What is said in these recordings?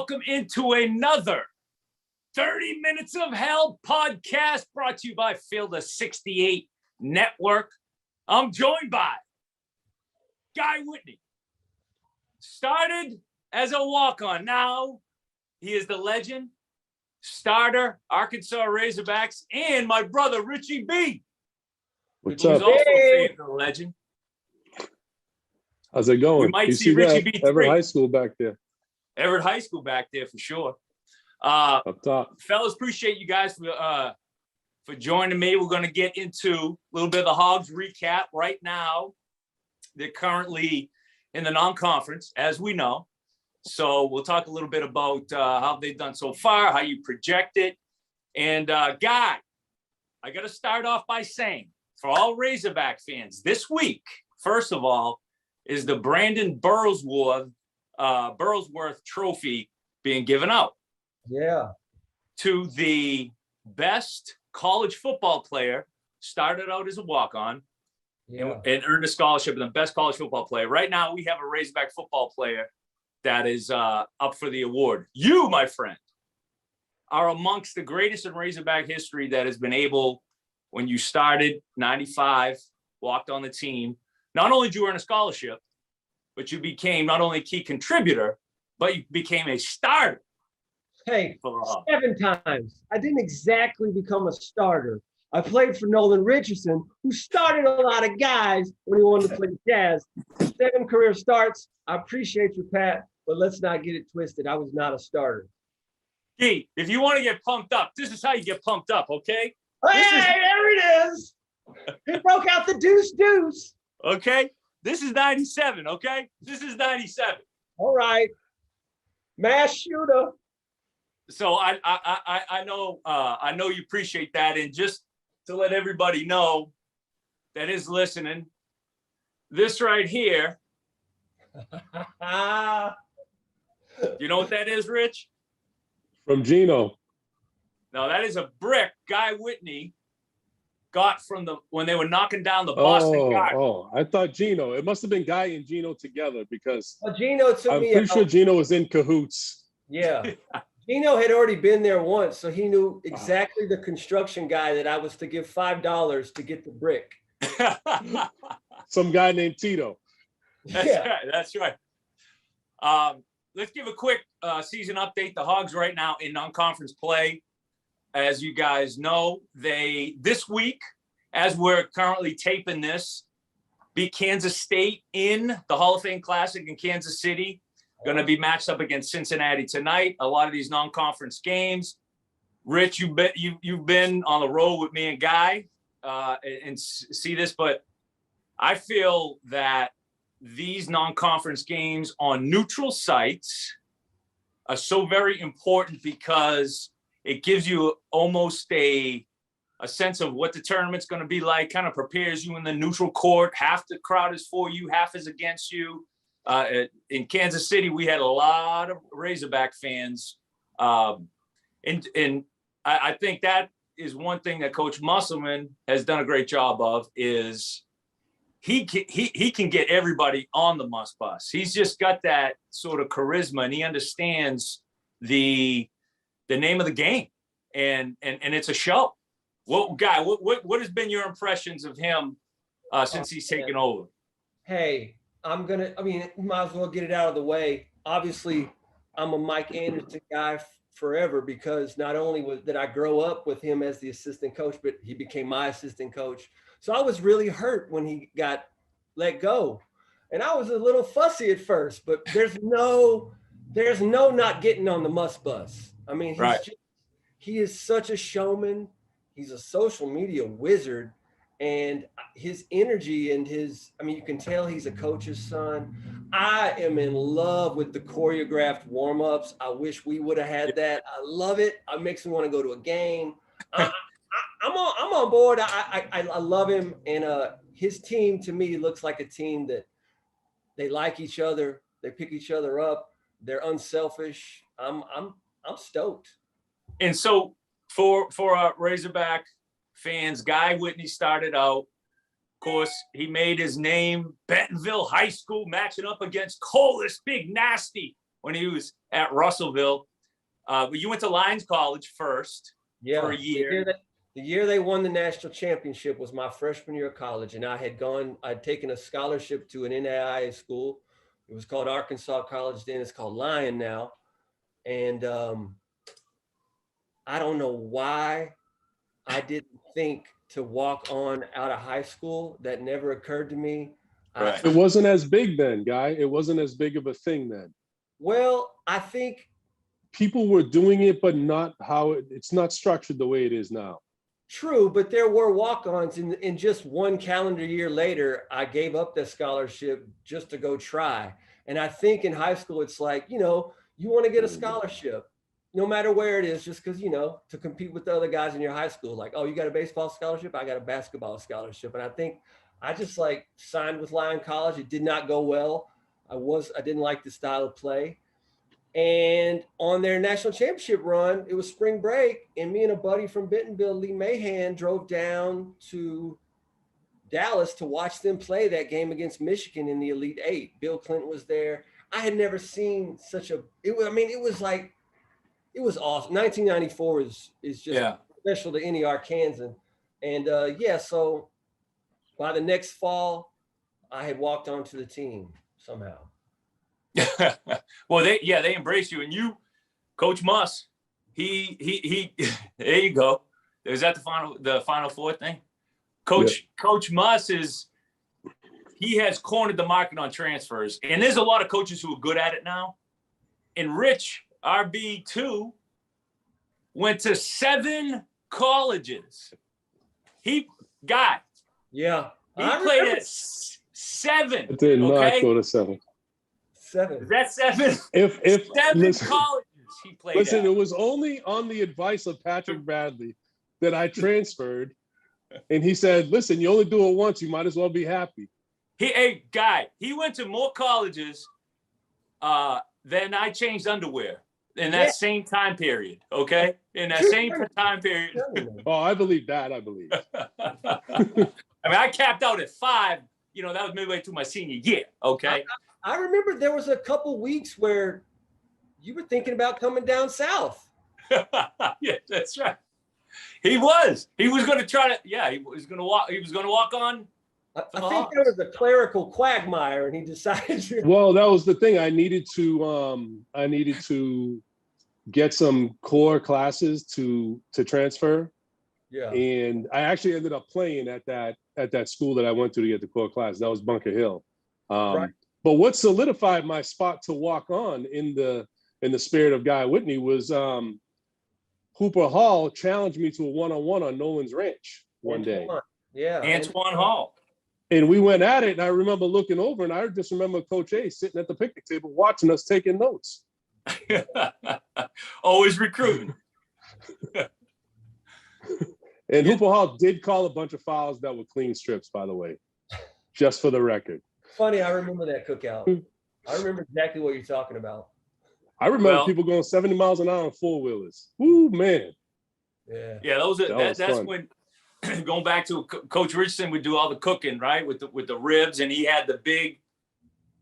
welcome into another 30 Minutes of Hell podcast brought to you by Field 68 Network. I'm joined by Guy Whitney. Started as a walk-on. Now he is the legend, starter, Arkansas Razorbacks, and my brother, Richie B. What's who's up? also a fan of the legend. How's it going? We might you see Richie that? B. Everett High School back there. Everett High School back there for sure. Up top. Fellas, appreciate you guys for joining me. We're going to get into a little bit of the Hogs recap right now. They're currently in the non-conference, as we know. So we'll talk a little bit about how they've done so far, how you project it. And Guy, I got to start off by saying, for all Razorback fans, this week, first of all, is the Brandon Burlsworth Trophy being given out. Yeah. To the best college football player, started out as a walk-on and earned a scholarship, and the best college football player. Right now, we have a Razorback football player that is up for the award. You, my friend, are amongst the greatest in Razorback history that has been able, when you started 95, walked on the team, not only did you earn a scholarship, but you became not only a key contributor, but you became a starter. Hey, 7 times. I didn't exactly become a starter. I played for Nolan Richardson, who started a lot of guys when he wanted to play jazz. 7 career starts. I appreciate you, Pat, but let's not get it twisted. I was not a starter. Gee, if you want to get pumped up, this is how you get pumped up, okay? There it is. He broke out the deuce. Okay? This is 97, okay? This is 97. All right. Mass shooter. So I know you appreciate that, and just to let everybody know that is listening, this right here, you know what that is, Rich? From Gino. No, that is a brick Guy Whitney got from when they were knocking down the Boston Garden. Oh, I thought Gino. It must have been Guy and Gino together, because Gino took I'm me pretty sure Gino was in cahoots. Yeah. Gino had already been there once, so he knew exactly the construction guy that I was to give $5 to get the brick. Some guy named Tito. That's right. Let's give a quick season update. The Hogs right now in non-conference play. As you guys know, this week, as we're currently taping this, beat Kansas State in the Hall of Fame Classic in Kansas City. Going to be matched up against Cincinnati tonight. A lot of these non-conference games. Rich, you've been on the road with me and Guy and see this, but I feel that these non-conference games on neutral sites are so very important, because it gives you almost a sense of what the tournament's going to be like, kind of prepares you in the neutral court. Half the crowd is for you, half is against you. In Kansas City, we had a lot of Razorback fans. And I think that is one thing that Coach Musselman has done a great job of, is he can get everybody on the Muss Bus. He's just got that sort of charisma, and he understands the name of the game, and it's a show. Well, Guy, what has been your impressions of him since he's taken over? Hey, might as well get it out of the way. Obviously, I'm a Mike Anderson guy forever, because not only did I grow up with him as the assistant coach, but he became my assistant coach. So I was really hurt when he got let go. And I was a little fussy at first, but there's no not getting on the Muss Bus. I mean, he is such a showman. He's a social media wizard, and his energy and you can tell he's a coach's son. I am in love with the choreographed warm-ups. I wish we would have had that. I love it. It makes me want to go to a game. I'm on board. I love him, and his team to me looks like a team that they like each other. They pick each other up. They're unselfish. I'm stoked. And so for Razorback fans, Guy Whitney started out. Of course, he made his name Bentonville High School, matching up against Colas, big nasty. when he was at Russellville. But you went to Lions College first for a year. The year they won the national championship was my freshman year of college, and I'd taken a scholarship to an NAIA school. It was called Arkansas College then. It's called Langan now. And I don't know why I didn't think to walk on out of high school. That never occurred to me. Right. It wasn't as big then, Guy. It wasn't as big of a thing then. Well, I think people were doing it, but not how it's not structured the way it is now. true, but there were walk-ons, and just one calendar year later, I gave up that scholarship just to go try. And I think in high school, it's like, you want to get a scholarship, no matter where it is, just because, to compete with the other guys in your high school. Like, oh, you got a baseball scholarship? I got a basketball scholarship. And I think I just signed with Lyon College. It did not go well. I didn't like the style of play. And on their national championship run, it was spring break, and me and a buddy from Bentonville, Lee Mahan, drove down to Dallas to watch them play that game against Michigan in the Elite Eight. Bill Clinton was there. I had never seen it was awesome. 1994 is just special to any Arkansan. And so by the next fall, I had walked onto the team somehow. Well, they embraced you, and you, Coach Muss, he there you go. Is that the final four thing? Coach Muss he has cornered the market on transfers, and there's a lot of coaches who are good at it now. And Rich RB2 went to 7 colleges. He played at 7. I did not go to 7. 7. Is that 7? If 7 colleges he played listen, at. it was only on the advice of Patrick Bradley that I transferred, and he said, "Listen, you only do it once. You might as well be happy." Guy, he went to more colleges than I changed underwear in that same time period. Okay, in that same time period. Oh, I believe that. I believe. I capped out at 5. That was midway through my senior year. Okay. I remember there was a couple weeks where you were thinking about coming down south. Yeah, that's right. He was going to try to. Yeah, he was going to walk. He was going to walk on. I think there was a clerical quagmire, and he decided to. Well, that was the thing. I needed to get some core classes to transfer. Yeah. And I actually ended up playing at that school that I went to get the core class. That was Bunker Hill. Right. But what solidified my spot to walk on in the spirit of Guy Whitney was Hooper Hall challenged me to a one-on-one on Nolan's Ranch one day. Yeah. Antoine Hall. And we went at it, and I remember looking over, and I just remember Coach A sitting at the picnic table watching us taking notes. Always recruiting. And Hooper Hall did call a bunch of fouls that were clean strips, by the way, just for the record. Funny, I remember that cookout. I remember exactly what you're talking about. I remember people going 70 miles an hour on four-wheelers. Woo, man. Yeah. Yeah, that's when, going back to Coach Richardson would do all the cooking, right, with the ribs, and he had the big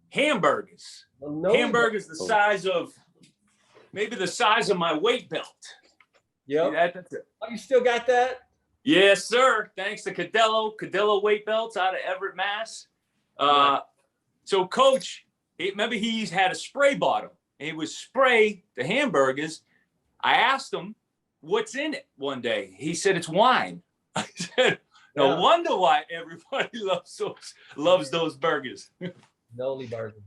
hamburgers. Hamburgers the size of, maybe the size of my weight belt. Yeah. Oh, you still got that? Yes, sir. Thanks to Cadello weight belts out of Everett, Mass. So Coach, remember he's had a spray bottle, and he would spray the hamburgers. I asked him, "What's in it?" one day. He said, "It's wine." I said, "No wonder why everybody loves those burgers." Noli burger.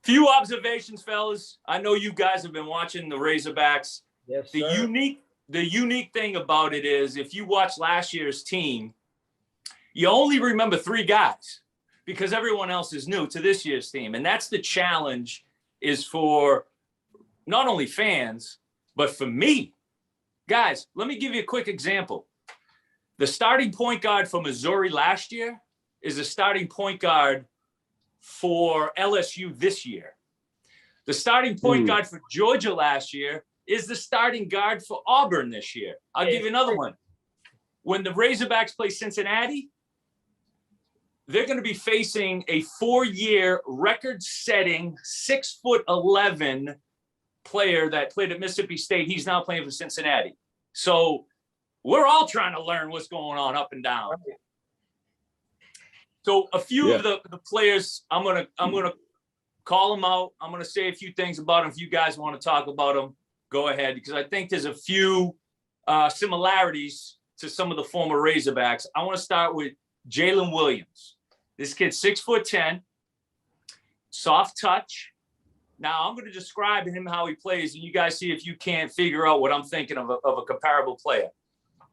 Few observations, fellas. I know you guys have been watching the Razorbacks. Yes, sir. The unique thing about it is, if you watch last year's team, you only remember 3 guys because everyone else is new to this year's team. And that's the challenge, is for not only fans, but for me. Guys, let me give you a quick example. The starting point guard for Missouri last year is a starting point guard for LSU this year. The starting point guard for Georgia last year is the starting guard for Auburn this year. I'll give you another one. When the Razorbacks play Cincinnati, they're going to be facing a 4-year record-setting 6'11" player that played at Mississippi State. He's now playing for Cincinnati. So we're all trying to learn what's going on up and down. So a few of the players, I'm gonna call them out. I'm gonna say a few things about them. If you guys want to talk about them, go ahead, because I think there's a few similarities to some of the former Razorbacks. I want to start with Jalen Williams. This kid's 6'10", soft touch. Now I'm going to describe him how he plays, and you guys see if you can't figure out what I'm thinking of a comparable player.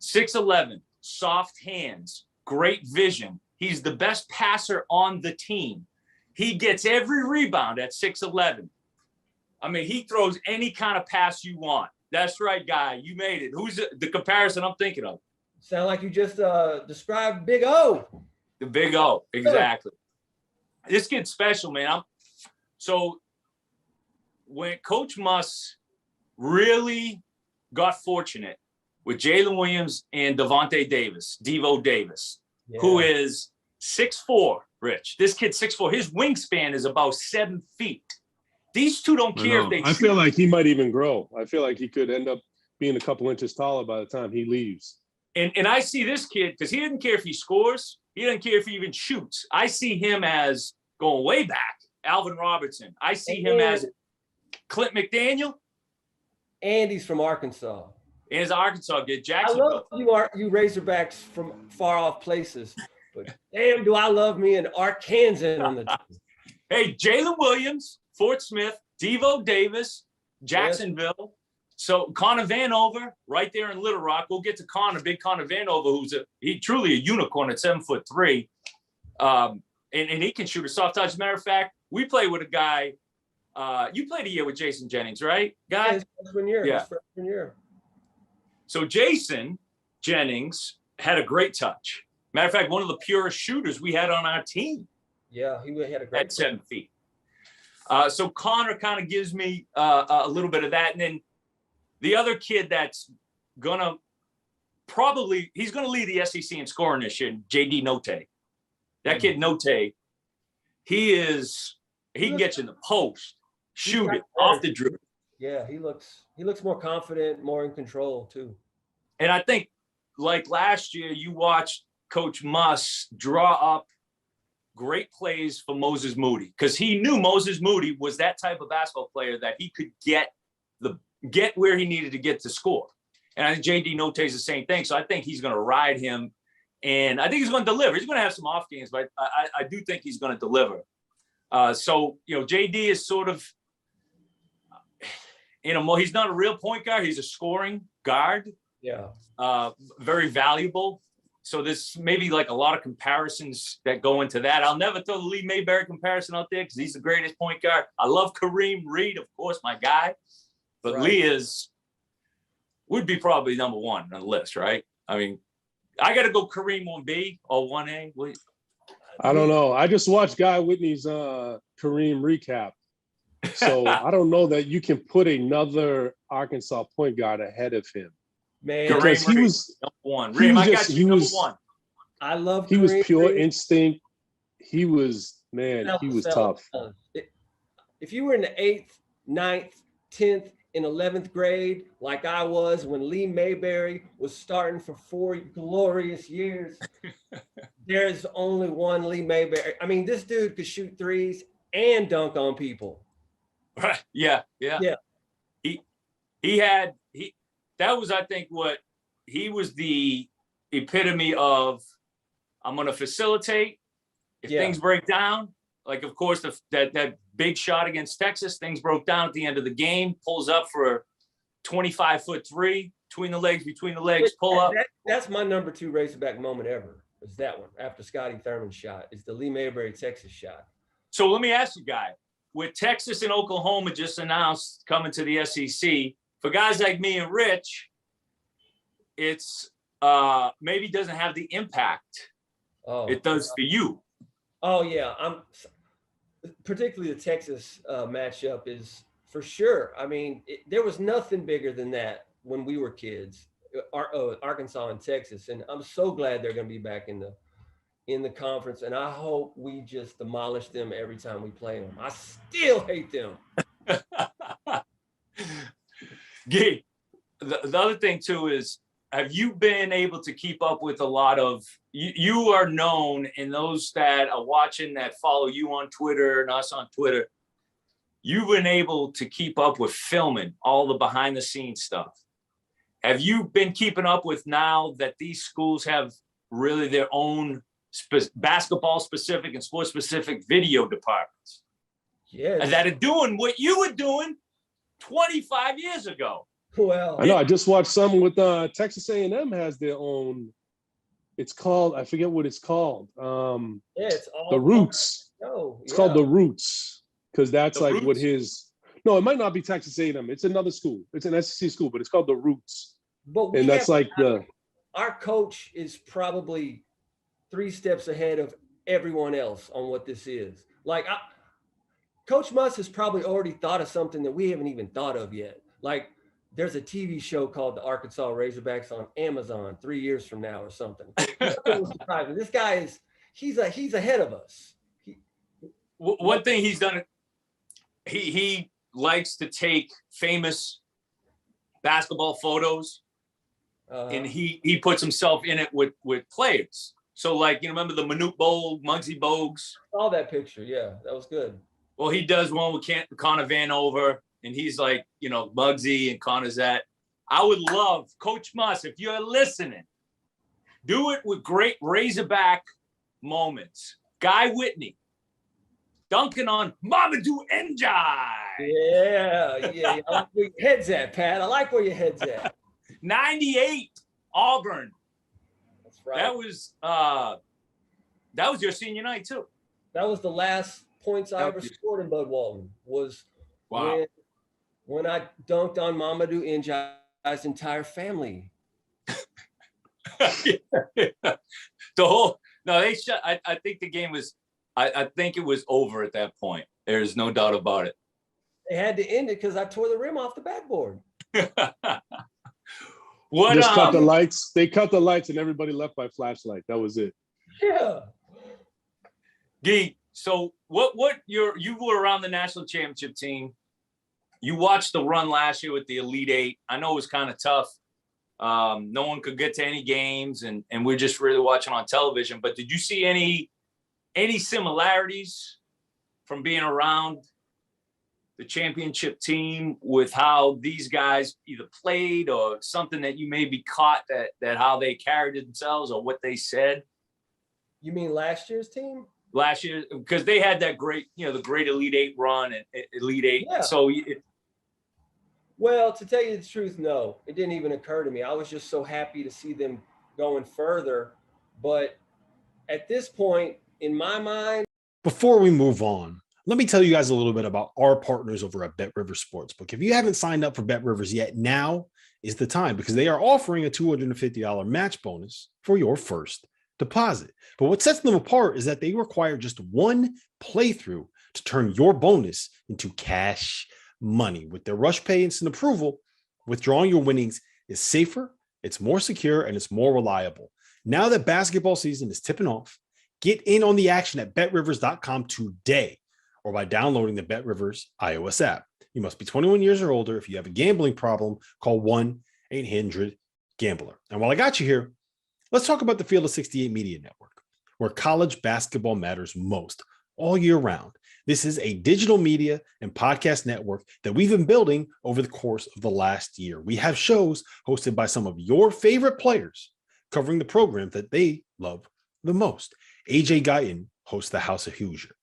6'11", soft hands, great vision. He's the best passer on the team. He gets every rebound at 6'11". I mean, he throws any kind of pass you want. That's right, Guy. You made it. Who's the comparison I'm thinking of? Sound like you just described Big O. The Big O, exactly. This kid's special, man. So when Coach Muss really got fortunate with Jalen Williams and Devontae Davis, Devo Davis, who is 6'4", Rich. This kid's 6'4". His wingspan is about 7 feet. These two don't care if they I feel like he might even grow. I feel like he could end up being a couple inches taller by the time he leaves. And I see this kid, because he didn't care if he scores. He doesn't care if he even shoots. I see him as going way back, Alvin Robertson. I see him as Clint McDaniel. And he's from Arkansas. And he's Arkansas kid, I Jacksonville. love you Razorbacks from far off places. But damn, do I love me an Arkansas on the team. Hey, Jalen Williams, Fort Smith, Devo Davis, Jacksonville. So Connor Vanover, right there in Little Rock. We'll get to Connor, big Connor Vanover, who's truly a unicorn at 7'3", and he can shoot a soft touch. As a matter of fact, we play with a guy. You played a year with Jason Jennings, right, Guy? Yeah, his freshman year. Yeah. His freshman year. So Jason Jennings had a great touch. Matter of fact, one of the purest shooters we had on our team. Yeah, he had a great at 7 feet. So Connor kind of gives me a little bit of that. And then the other kid that's gonna he's gonna lead the SEC in scoring this year, JD Note. That kid Note, he can get you in the post, shoot it off the dribble. Yeah, he looks more confident, more in control too. And I think like last year, you watched Coach Muss draw up great plays for Moses Moody, because he knew Moses Moody was that type of basketball player that he could get where he needed to get to score. And I think JD Note is the same thing. So I think he's going to ride him, and I think he's going to deliver. He's going to have some off games, but I do think he's going to deliver. So, JD is sort of, he's not a real point guard. He's a scoring guard. Yeah. Very valuable. So there's maybe like a lot of comparisons that go into that. I'll never throw the Lee Mayberry comparison out there because he's the greatest point guard. I love Kareem Reed, of course, my guy. But Right. Lee would be probably number one on the list, right? I mean, I got to go Kareem 1B or 1A. I don't know. I just watched Guy Whitney's Kareem recap. So I don't know that you can put another Arkansas point guard ahead of him. Man, Because he was number one. he Reem, was I just- got he you number was- one. I love he was Kareem pure Reed. instinct. He was, man, he was tough. If you were in the 8th, 9th, 10th, and 11th grade, like I was when Lee Mayberry was starting for 4 glorious years, there's only one Lee Mayberry. I mean, this dude could shoot threes and dunk on people. Right. Yeah. That was, I think, what he was the epitome of. I'm going to facilitate. If things break down, like, of course, that big shot against Texas, things broke down at the end of the game, pulls up for a 25-foot three, between the legs, pull up. That's my number 2 Razorback moment ever. Is that one after Scotty Thurman's shot? It's the Lee Mayberry Texas shot. So let me ask you, Guy, with Texas and Oklahoma just announced coming to the SEC, for guys like me and Rich, it's maybe doesn't have the impact it does for you. Oh yeah, particularly the Texas matchup is for sure. I mean, there was nothing bigger than that when we were kids, Arkansas and Texas, and I'm so glad they're going to be back in the conference, and I hope we just demolish them every time we play them. I still hate them. Gee, the other thing too is, have you been able to keep up with a lot of, you are known, and those that are watching that follow you on Twitter and us on Twitter, you've been able to keep up with filming all the behind the scenes stuff. Have you been keeping up with, now that these schools have really their own basketball specific and sports specific video departments? Yes. And that are doing what you were doing 25 years ago. Well, I know. I just watched some with Texas A&M has their own. It's called, I forget what it's called. yeah, it's all The Roots. No, It's called The Roots, because that's The like Roots? what his. No, it might not be Texas A&M. It's another school. It's an SEC school, but it's called The Roots, But and that's like the. our coach is probably 3 steps ahead of everyone else on what this is. Like, Coach Muss has probably already thought of something that we haven't even thought of yet. Like, there's a TV show called The Arkansas Razorbacks on Amazon 3 years from now or something. This guy is, he's ahead of us. One thing he's done, he likes to take famous basketball photos, and he puts himself in it with players. So, like, you remember the Manute Bowl, Muggsy Bogues? Saw that picture. Yeah, that was good. Well, he does one with Connor Vanover, and he's like, you know, Muggsy and Connor's that. I would love, Coach Muss, if you're listening, do it with great Razorback moments. Guy Whitney dunking on Mamadou Njai. Yeah. I like where your head's at, Pat. I like where your head's at. 98 Auburn. That's right. That was your senior night too. That was the last points I ever scored in Bud Walton. Was when I dunked on Mamadou Njai's entire family. The whole they shut. I think the game was. I think it was over at that point. There's no doubt about it. They had to end it because I tore the rim off the backboard. What? Just cut the lights. They cut the lights, and everybody left by flashlight. That was it. Yeah. Guy, so what you were around the national championship team. You watched the run last year with the Elite Eight. I know it was kind of tough. No one could get to any games, and we're just really watching on television. But did you see any similarities from being around the championship team with how these guys either played, or something that you maybe caught that how they carried themselves or what they said? You mean last year's team? Last year, because they had that great, the great Elite Eight run and Elite Eight. Yeah. So Well, to tell you the truth, no, it didn't even occur to me. I was just so happy to see them going further. But at this point, in my mind. Before we move on, let me tell you guys a little bit about our partners over at BetRivers Sportsbook. If you haven't signed up for BetRivers yet, now is the time, because they are offering a $250 match bonus for your first deposit. But what sets them apart is that they require just one playthrough to turn your bonus into cash money. With their Rush Pay instant approval, withdrawing your winnings is safer, it's more secure, and it's more reliable. Now that basketball season is tipping off, get in on the action at betrivers.com today, or by downloading the BetRivers iOS app. You must be 21 years or older. If you have a gambling problem, call 1-800-GAMBLER. And while I got you here, let's talk about the Field of 68 Media Network, where college basketball matters most all year round. This is a digital media and podcast network that we've been building over the course of the last year. We have shows hosted by some of your favorite players covering the program that they love the most. AJ Guyton hosts the House of Hoosier.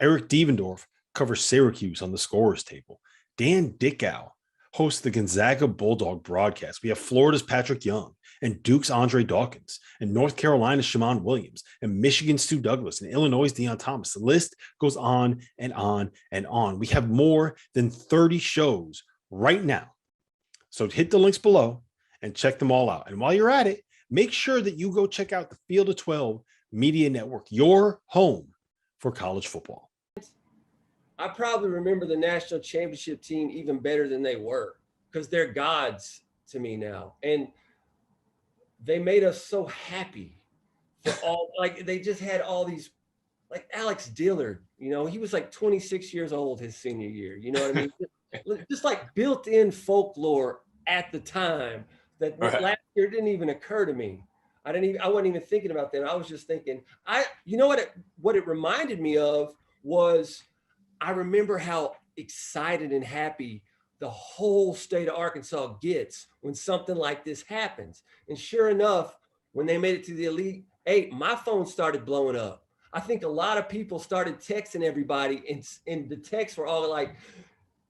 Eric Devendorf covers Syracuse on the Scorer's Table. Dan Dickow hosts the Gonzaga Bulldog broadcast. We have Florida's Patrick Young and Duke's Andre Dawkins and North Carolina's Shammond Williams and Michigan's Stu Douglas and Illinois' Deion Thomas. The list goes on and on and on. We have more than 30 shows right now. So hit the links below and check them all out. And while you're at it, make sure that you go check out the Field of 12 Media Network, your home for college football. I probably remember the national championship team even better than they were, because they're gods to me now. And they made us so happy for all, like, they just had all these, like Alex Dillard, he was like 26 years old his senior year. You know what I mean? just like built-in folklore at the time that Right. last year didn't even occur to me. I wasn't even thinking about that. I was just thinking, you know what it reminded me of was, I remember how excited and happy the whole state of Arkansas gets when something like this happens. And sure enough, when they made it to the Elite Eight, my phone started blowing up. I think a lot of people started texting everybody, and the texts were all like,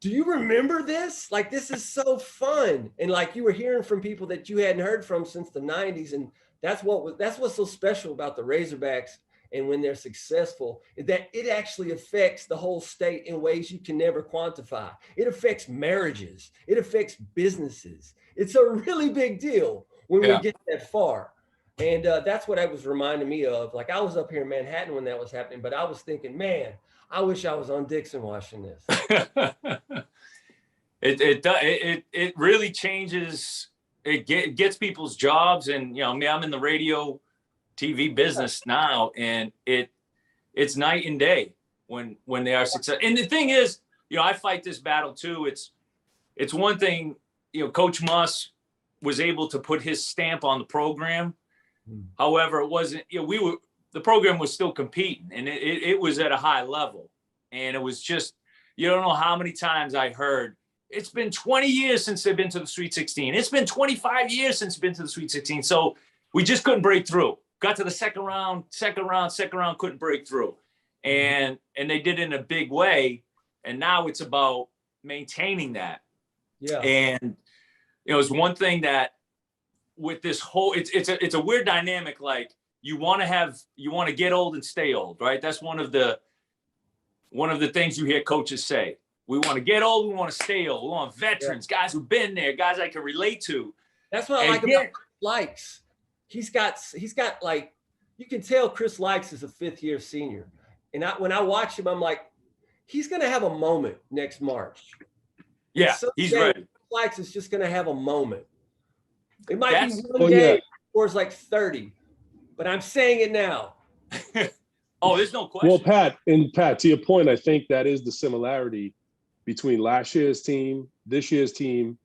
do you remember this? Like, this is so fun. And like, you were hearing from people that you hadn't heard from since the 90s. And that's what's so special about the Razorbacks. And when they're successful, is that it actually affects the whole state in ways you can never quantify. It affects marriages. It affects businesses. It's a really big deal when we get that far. And that's what it was reminding me of. Like, I was up here in Manhattan when that was happening, but I was thinking, man, I wish I was on Dixon watching this. It really changes. It gets people's jobs, and you know, I'm in the radio, TV business now, and it's night and day when they are successful. And the thing is, you know, I fight this battle too. It's one thing, you know, Coach Muss was able to put his stamp on the program. However, it wasn't, you know, the program was still competing, and it was at a high level. And it was just, you don't know how many times I heard, it's been 20 years since they've been to the Sweet 16. It's been 25 years since they've been to the Sweet 16. So we just couldn't break through. Got to the second round, couldn't break through. And they did it in a big way. And now it's about maintaining that. Yeah. And, you know, it's one thing that with this whole, it's a weird dynamic. Like, you want to get old and stay old, right? That's one of the things you hear coaches say. We want to get old, we want to stay old. We want veterans, guys who've been there, guys I can relate to. That's what I like about Chris Likes. He's got like, you can tell Chris Likes is a fifth-year senior. And when I watch him, I'm like, he's going to have a moment next March. Yeah, he's ready. Chris Likes is just going to have a moment. It might be one game or it's like 30, but I'm saying it now. Oh, there's no question. Well, Pat, to your point, I think that is the similarity between last year's team, this year's team,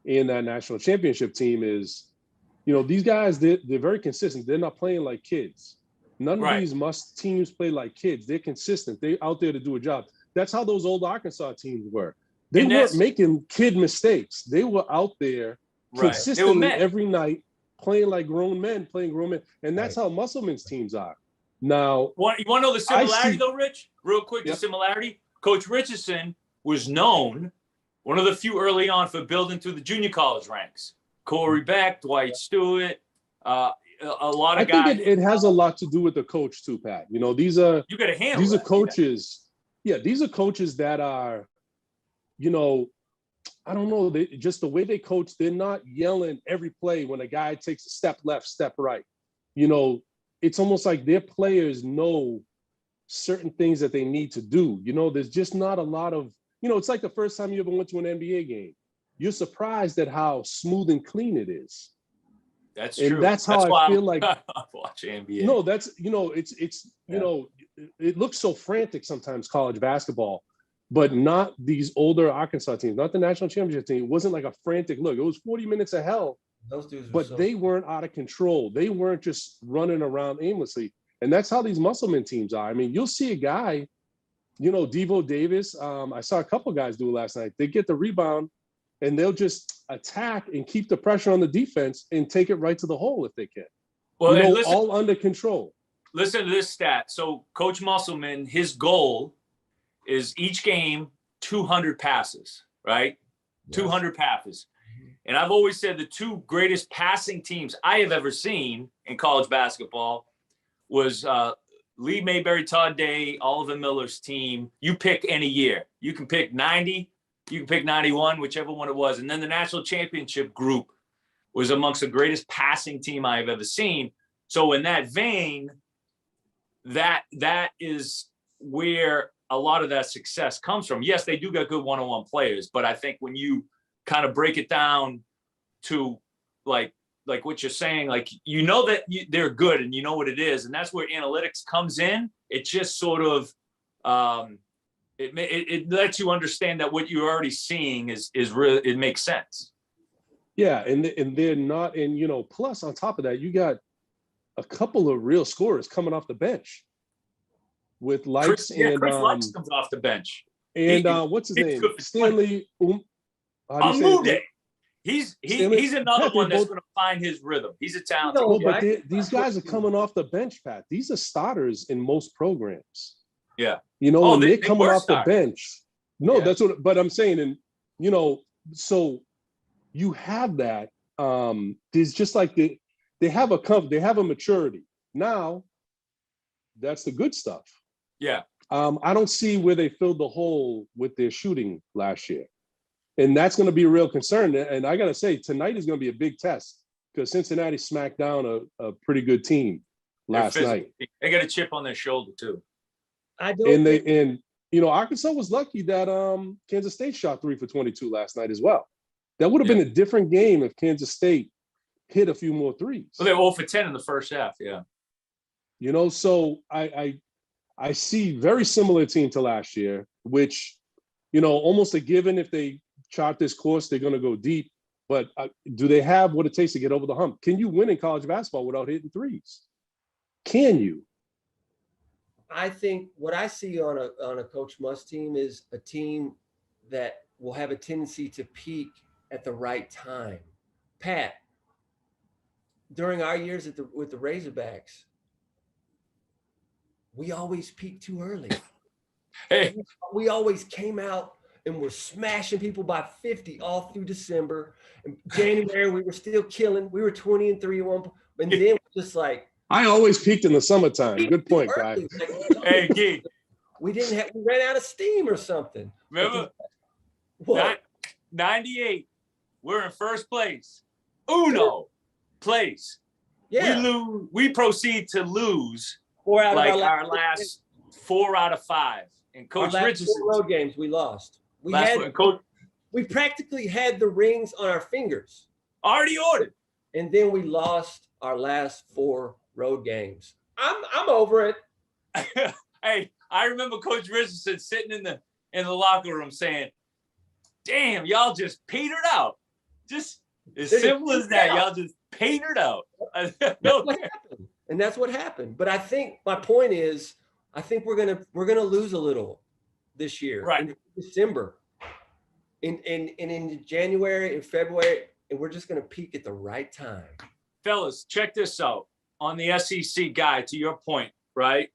and that national championship team is, you know, these guys, they're very consistent. They're not playing like kids. None of these teams play like kids. They're consistent. They're out there to do a job. That's how those old Arkansas teams were. They weren't making kid mistakes. They were out there consistently every night, playing like grown men, And that's how Musselman's teams are. Now, you want to know the similarity, though, Rich? Real quick, the similarity. Coach Richardson was known, one of the few early on, for building through the junior college ranks. Corey Beck, Dwight Stewart, a lot of guys. I think it has a lot to do with the coach too, Pat. You know, these are coaches. Yeah, these are coaches that are, you know, I don't know, just the way they coach, they're not yelling every play when a guy takes a step left, step right. You know, it's almost like their players know certain things that they need to do. You know, there's just not a lot of, you know, it's like the first time you ever went to an NBA game. You're surprised at how smooth and clean it is. That's true. And that's how I feel like watching NBA. No, that's, you know, it's you know, it looks so frantic sometimes, college basketball, but not these older Arkansas teams, not the national championship team. It wasn't like a frantic look. It was 40 minutes of hell. Those dudes but they weren't out of control. They weren't just running around aimlessly. And that's how these Musselman teams are. I mean, you'll see a guy, you know, Devo Davis. I saw a couple guys do it last night. They get the rebound and they'll just attack and keep the pressure on the defense and take it right to the hole if they can. Well, you know, all under control. Listen to this stat. So Coach Musselman, his goal is each game 200 passes, right? Yes. 200 passes. And I've always said the two greatest passing teams I have ever seen in college basketball was Lee Mayberry, Todd Day, Oliver Miller's team. You pick any year. You can pick 90, you can pick 91, whichever one it was. And then the national championship group was amongst the greatest passing team I have ever seen. So in that vein, that is where a lot of that success comes from. Yes, they do got good one-on-one players, but I think when you kind of break it down to like what you're saying, like, you know that they're good and you know what it is. And that's where analytics comes in. It just sort of it lets you understand that what you're already seeing is real. It makes sense. Yeah, and they're not, and plus on top of that, you got a couple of real scorers coming off the bench with Likes Chris Likes comes off the bench. And what's his name? Stanley Amude. He's another Pat, one that's going to find his rhythm. He's a talented guy. But these guys are coming off the bench, Pat. These are starters in most programs. Yeah. And they're coming off the bench. No, that's what. But I'm saying, and so you have that. There's just like they have a maturity now. That's the good stuff. Yeah. I don't see where they filled the hole with their shooting last year. And that's going to be a real concern. And I got to say, tonight is going to be a big test because Cincinnati smacked down a pretty good team last night. They got a chip on their shoulder too. Arkansas was lucky that Kansas State shot 3 for 22 last night as well. That would have been a different game if Kansas State hit a few more threes. Well, they were 0 for 10 in the first half. Yeah. So I see very similar team to last year, which, almost a given if they chart this course, they're going to go deep. But do they have what it takes to get over the hump? Can you win in college basketball without hitting threes? Can you? I think what I see on a Coach Muss team is a team that will have a tendency to peak at the right time. Pat, during our years with the Razorbacks, we always peaked too early. Hey, we always came out and were smashing people by 50 all through December. In January, we were still killing. We were 20-3 at one point. And then just like, I always peaked in the summertime. Good point, Guy. Hey, Guy. We ran out of steam or something. Remember? What? 98. We're in first place. Uno place. Yeah. We proceed to lose. 4 out of our last 4 out of 5. And Coach Richardson road games we lost. We practically had the rings on our fingers. Already ordered. And then we lost our last 4 road games. I'm over it. Hey, I remember Coach Richardson sitting in the locker room saying, "Damn, y'all just petered out." Just as simple as that. Y'all just petered out. And that's what happened. But I think my point is, I think we're gonna lose a little this year, right? In December, in January and February, and we're just gonna peak at the right time. Fellas, check this out. On the SEC guy, to your point, right?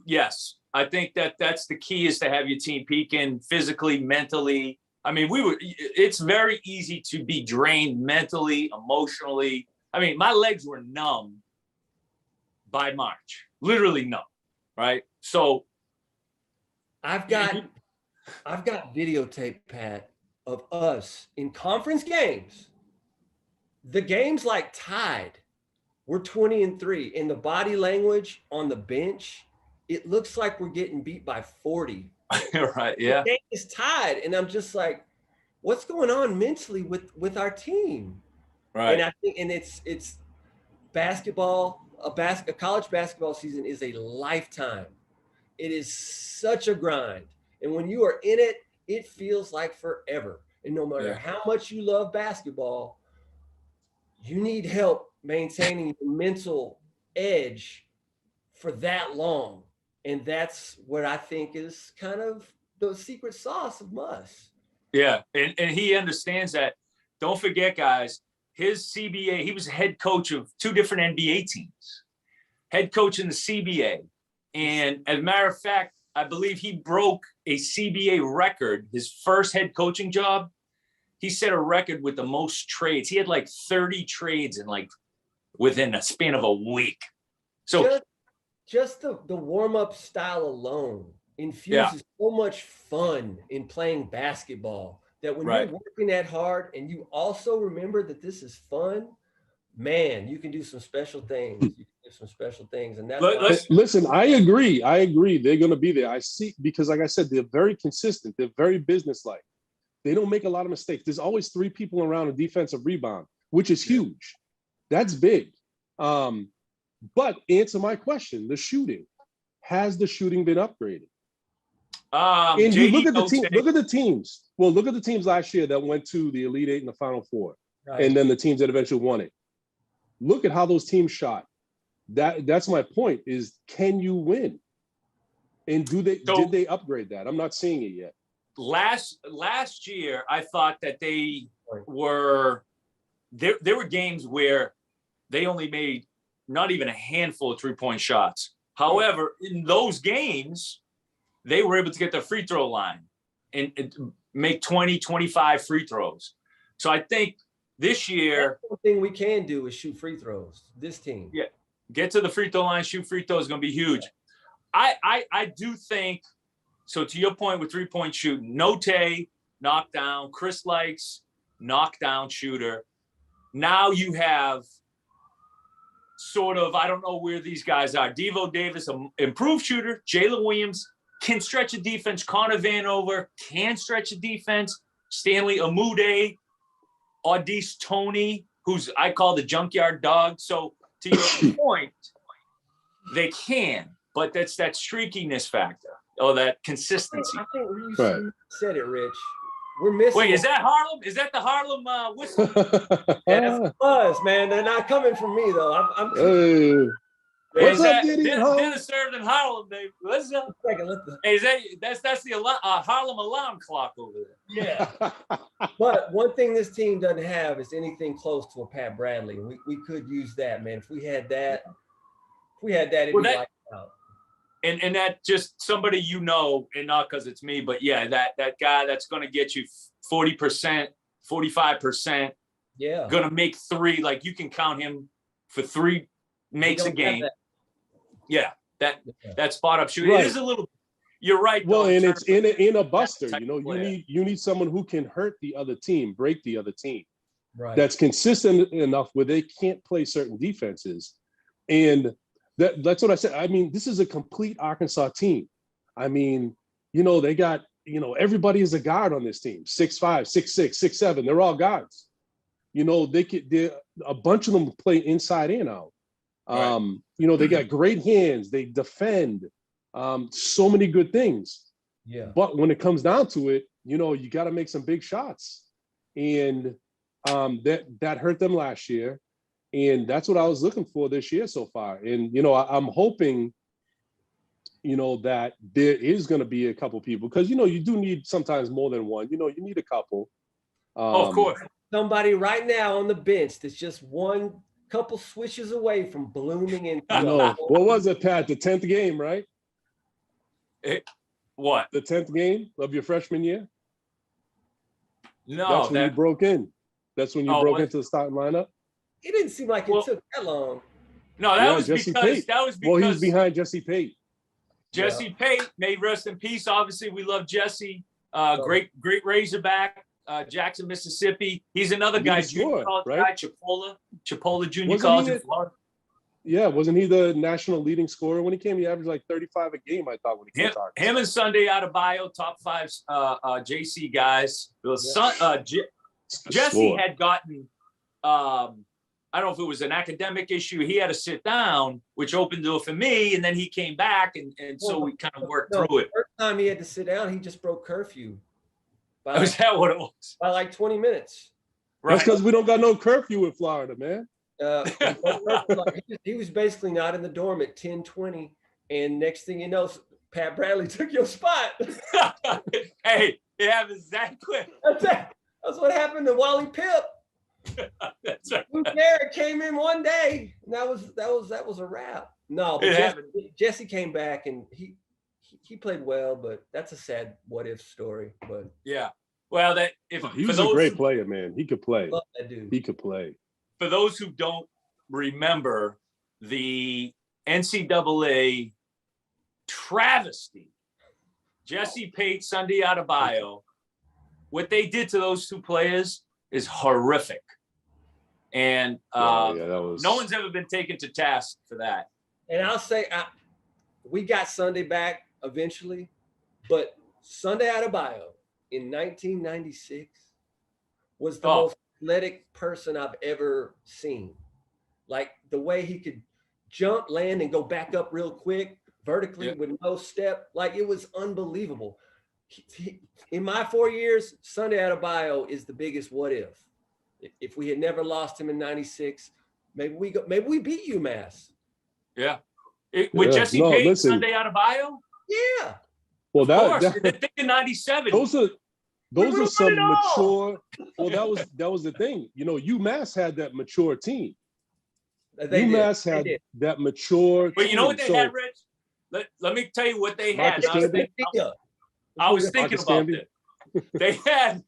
Yes, I think that's the key is to have your team peaking physically, mentally. I mean, it's very easy to be drained mentally, emotionally. I mean, my legs were numb by March, literally numb, right? So I've got videotape, Pat, of us in conference games. The games like tied, we're 20-3. And the body language on the bench, it looks like we're getting beat by 40. Right, yeah. The game is tied. And I'm just like, what's going on mentally with our team? Right. And I think, and it's basketball. A college basketball season is a lifetime. It is such a grind. And when you are in it, it feels like forever. And no matter how much you love basketball, you need help maintaining the mental edge for that long. And that's what I think is kind of the secret sauce of Muss. Yeah, and he understands that. Don't forget, guys, his CBA, he was head coach of 2 different NBA teams, head coach in the CBA. And as a matter of fact, I believe he broke a CBA record, his first head coaching job. He set a record with the most trades. He had like 30 trades within a span of a week. So just the warm-up style alone infuses so much fun in playing basketball that when you're working that hard and you also remember that this is fun, man, you can do some special things. And that's listen, I agree. They're going to be there. I see, because like I said, they're very consistent. They're very businesslike. They don't make a lot of mistakes. There's always 3 people around a defensive rebound, which is huge. That's big. But answer my question, the shooting. Has the shooting been upgraded? And you look JD at the don't team. say- Look at the teams. Well, look at the teams last year that went to the Elite Eight and the Final Four, Right. and then the teams that eventually won it. Look at how those teams shot. That's my point. Is can you win? And did they upgrade that? I'm not seeing it yet. Last year, I thought that they were there were games where they only made not even a handful of 3-point shots. However, in those games, they were able to get their free throw line and make 20, 25 free throws. So I think this year, the thing we can do is shoot free throws. This team, yeah, get to the free throw line, shoot free throws is going to be huge. I do think so. To your point with 3-point shooting, Note knockdown, Chris Likes knockdown shooter. Now you have sort of, I don't know where these guys are. Devo Davis, improved shooter. Jalen Williams can stretch a defense. Connor Vanover can stretch a defense. Stanley Amude, Audice Tony, who's I call the junkyard dog. So to your point, they can, but that's that streakiness factor or that consistency. I think you said it, Rich. We're missing. Wait, is that Harlem? Is that the Harlem whistle? That's a buzz, man. They're not coming from me though. I'm Hey, what's up, Diddy? Dinner served in Harlem, baby. What's up? Hey, that's the Harlem alarm clock over there. Yeah. But one thing this team doesn't have is anything close to a Pat Bradley. We could use that, man. If we had that, it'd be lights out. And that just somebody and not because it's me, but yeah, that guy that's going to get you 40%, 45%. Yeah. Going to make 3. Like you can count him for 3 makes a game. Yeah, that spot up shooting. Right. It is a little. You're right. Well, though, and it's in a buster. type of You need someone who can hurt the other team, break the other team. Right. That's consistent enough where they can't play certain defenses, and that's what I said. I mean, this is a complete Arkansas team. I mean, they got everybody is a guard on this team. 6'5", 6'6", 6'7". They're all guards. A bunch of them play inside and out. Right. They got great hands. They defend. So many good things. Yeah. But when it comes down to it, you got to make some big shots, and that hurt them last year, and that's what I was looking for this year so far. And I'm hoping, that there is going to be a couple people because you do need sometimes more than one. You need a couple. of course. Somebody right now on the bench that's just one couple swishes away from blooming into. I know. What was it, Pat? The 10th game, right? What? The 10th game of your freshman year? No, That's when you broke in. That's when you broke into the starting lineup? It didn't seem like it took that long. No, that was because Well, he was behind Jesse Pate. Jesse Pate, may rest in peace. Obviously, we love Jesse. Great Razorback, Jackson, Mississippi. He's another guy, junior college guy, Chipola Junior College in Florida. Yeah, wasn't he the national leading scorer when he came? He averaged like 35 a game, I thought, when he came. Him and Sunday Adebayo, top 5 JC guys. Jesse had gotten, I don't know if it was an academic issue. He had to sit down, which opened the door for me, and then he came back, and so we kind of worked through it. The first time he had to sit down, he just broke curfew. Is that what it was? By like 20 minutes. Right. That's because we don't got no curfew in Florida, man. He was basically not in the dorm at 10:20, and next thing you know, Pat Bradley took your spot. Hey, it happens that quick. That's what happened to Wally Pipp. That's right. Luke Garrett came in one day, and that was a wrap. No, but Jesse came back and he played well, but that's a sad what if story. But yeah, well, he was a great player, man. He could play. Love that dude. He could play. For those who don't remember the NCAA travesty, Jesse Pate, Sunday Adebayo, what they did to those 2 players is horrific. And no one's ever been taken to task for that. And I'll say, we got Sunday back eventually, but Sunday Adebayo in 1996 was the most athletic person I've ever seen. Like the way he could jump, land, and go back up real quick vertically with no step. Like, it was unbelievable. In my 4 years, Sunday Adebayo is the biggest what if. If we had never lost him in '96, maybe we beat UMass. Yeah. With Jesse Page, listen. Sunday Adebayo? Yeah. Well, Of course. They think in '97. those are some mature. Well, that was the thing. You know, UMass had that mature team. UMass had that mature. But you know what they had, Rich? Let me tell you what they had. I was thinking about this. They had.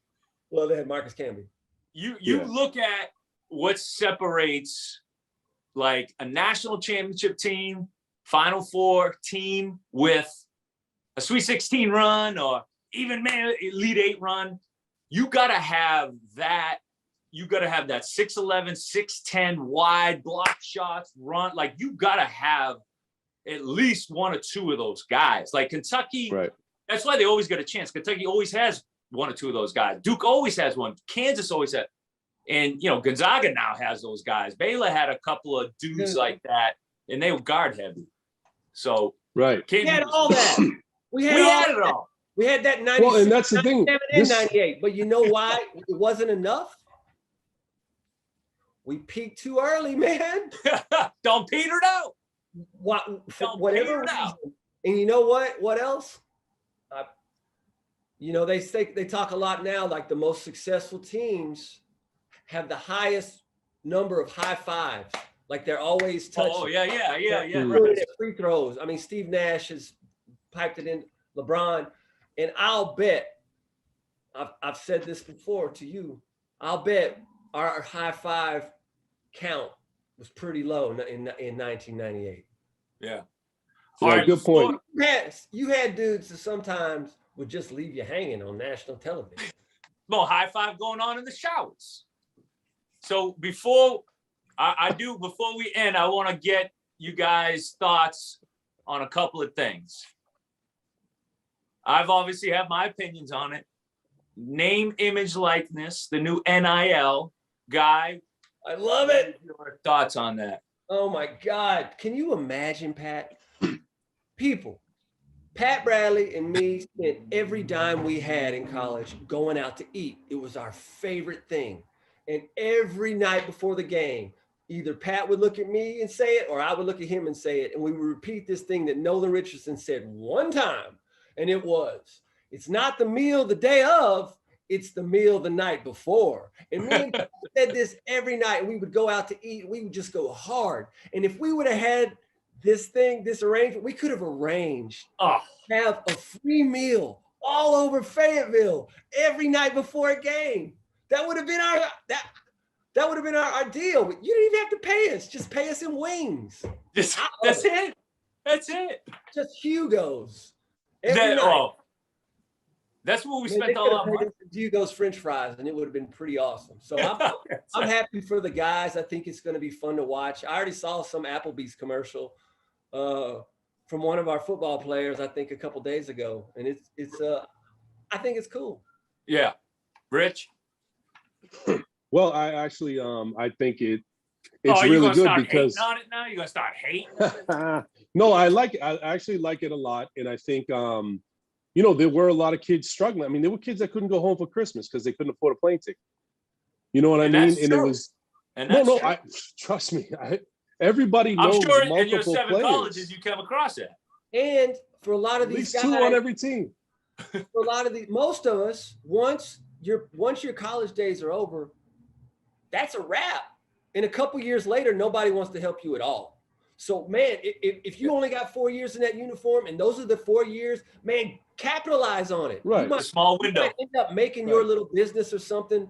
Well, they had Marcus Camby. You look at what separates like a national championship team, Final Four team with a Sweet 16 run or even Elite 8 run. You gotta have that. You gotta have that 6'11", 6'10" wide block shots run. Like, you gotta have at least one or two of those guys. Like Kentucky, right. That's why they always get a chance. Kentucky always has one or two of those guys. Duke always has one. Kansas always has. And, you know, Gonzaga now has those guys. Baylor had a couple of dudes like that, and they were guard heavy. So, right. We had all that. We had it all. We had that 96, well, and that's the thing. And 98. But you know why it wasn't enough? We peaked too early, man. Don't peter it out. Whatever reason. And you know what? What else? You know, they talk a lot now, like the most successful teams have the highest number of high fives. Like, they're always touching. Oh, yeah. Right. Free throws. I mean, Steve Nash has piped it in, LeBron. And I'll bet, I've said this before to you, I'll bet our high five count was pretty low in 1998. Yeah. All right, good point. You had dudes that sometimes would just leave you hanging on national television. Well, high five going on in the showers. So before we end, I want to get you guys' thoughts on a couple of things. I've obviously have my opinions on it. Name, image, likeness, the new NIL. Guy, I love it. Your thoughts on that? Oh my God. Can you imagine, Pat? People, Pat Bradley and me spent every dime we had in college going out to eat. It was our favorite thing. And every night before the game, either Pat would look at me and say it, or I would look at him and say it. And we would repeat this thing that Nolan Richardson said one time. And it was, it's not the meal the day of, it's the meal the night before. And me and Pat said this every night. And we would go out to eat. We would just go hard. And if we would have had this arrangement, we could have arranged have a free meal all over Fayetteville every night before a game. That would have been our deal. You didn't even have to pay us. Just pay us in wings. That's it. Just Hugo's. That's what we spent all our money. Hugo's French fries, and it would have been pretty awesome. So I'm happy for the guys. I think it's going to be fun to watch. I already saw some Applebee's commercial from one of our football players, I think a couple days ago, and I think it's cool. Yeah, Rich. Well, I actually I think it's really good because on it now you're gonna start hating. No, I like it. I actually like it a lot, and I think you know, there were a lot of kids struggling. I mean, there were kids that couldn't go home for Christmas because they couldn't afford a plane ticket. You know what I mean? And it was trust me. Everybody knows I'm sure multiple in your 7 players. colleges you come across that. And for a lot of these guys, 2 on every team. For a lot of most of us, once your college days are over, that's a wrap. And a couple years later, nobody wants to help you at all. So, man, if you only got 4 years in that uniform, and those are the 4 years, man, capitalize on it. Right. A small window. You might end up making your little business or something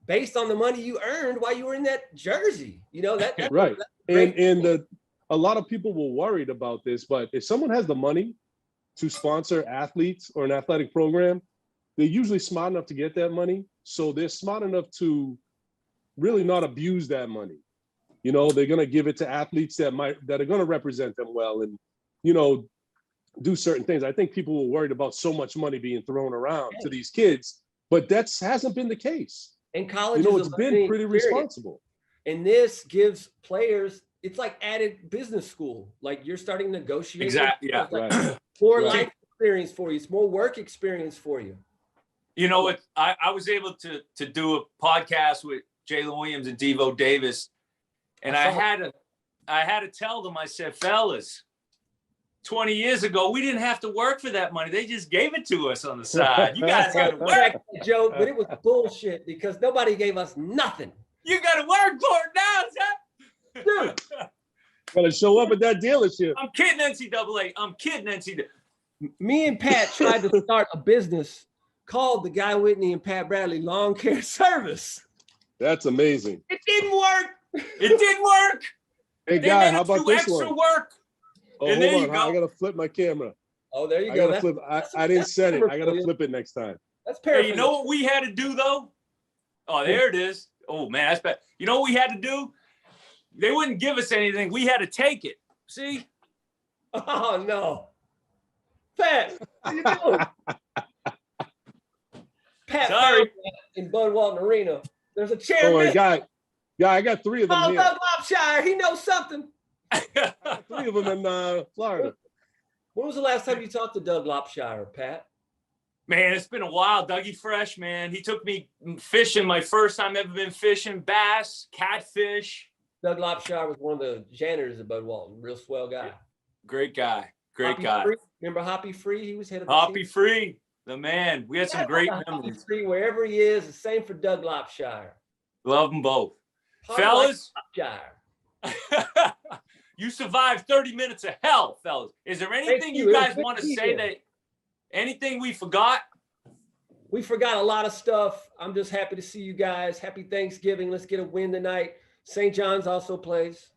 based on the money you earned while you were in that jersey. You know, that's right. And a lot of people were worried about this, but if someone has the money to sponsor athletes or an athletic program, they're usually smart enough to get that money. So they're smart enough to really not abuse that money. You know, they're going to give it to athletes that are going to represent them well and, you know, do certain things. I think people were worried about so much money being thrown around to these kids, but hasn't been the case. And college, you know, it's been pretty responsible. And this gives players, it's like added business school. Like you're starting to negotiate. Exactly. Yeah. Like Right. more Right. life experience for you. It's more work experience for you. You know what? I was able to do a podcast with Jalen Williams and Devo Davis, and I had to tell them. I said, fellas, 20 years ago, we didn't have to work for that money. They just gave it to us on the side. You guys got to work. Joke, but it was bullshit because nobody gave us nothing. You got to work for it now, Zach. Dude. Gotta show up at that dealership. I'm kidding, NCAA. I'm kidding, NCAA. Me and Pat tried to start a business called the Guy Whitney and Pat Bradley Lawn Care Service. That's amazing. It didn't work. It didn't work. Hey, They Guy, made how us about do this extra one? work. Oh, And hold there on. you go. I gotta flip my camera. Oh, there you I go. gotta flip. I didn't set it. I gotta flip it next time. That's Hey, perfect. you know what we had to do though? Oh, there it is. Oh man, that's bad. You know what we had to do? They wouldn't give us anything. We had to take it. See? Oh no. Pat, what are you doing? Pat Sorry. Ferry in Bud Walton Arena. There's a chair. Oh, my missing. God. I got 3 of them Oh, here. Doug Lopshire, he knows something. 3 of them in Florida. When was the last time you talked to Doug Lopshire, Pat? Man, it's been a while. Dougie Fresh, man. He took me fishing my first time ever been fishing. Bass, catfish. Doug Lopshire was one of the janitors at Bud Walton. Real swell guy. Great guy. Great Hoppy guy. Free. Remember Hoppy Free? He was head of the Hoppy team. Free, the man. We had some great Hoppy memories. Free, wherever he is. The same for Doug Lopshire. Love them both. Probably Fellas, like Lopshire. you survived 30 minutes of hell, fellas. Is there anything you. you It was guys good want to to be say here. that anything we forgot? We forgot a lot of stuff. I'm just happy to see you guys. Happy Thanksgiving. Let's get a win tonight. St. John's also plays.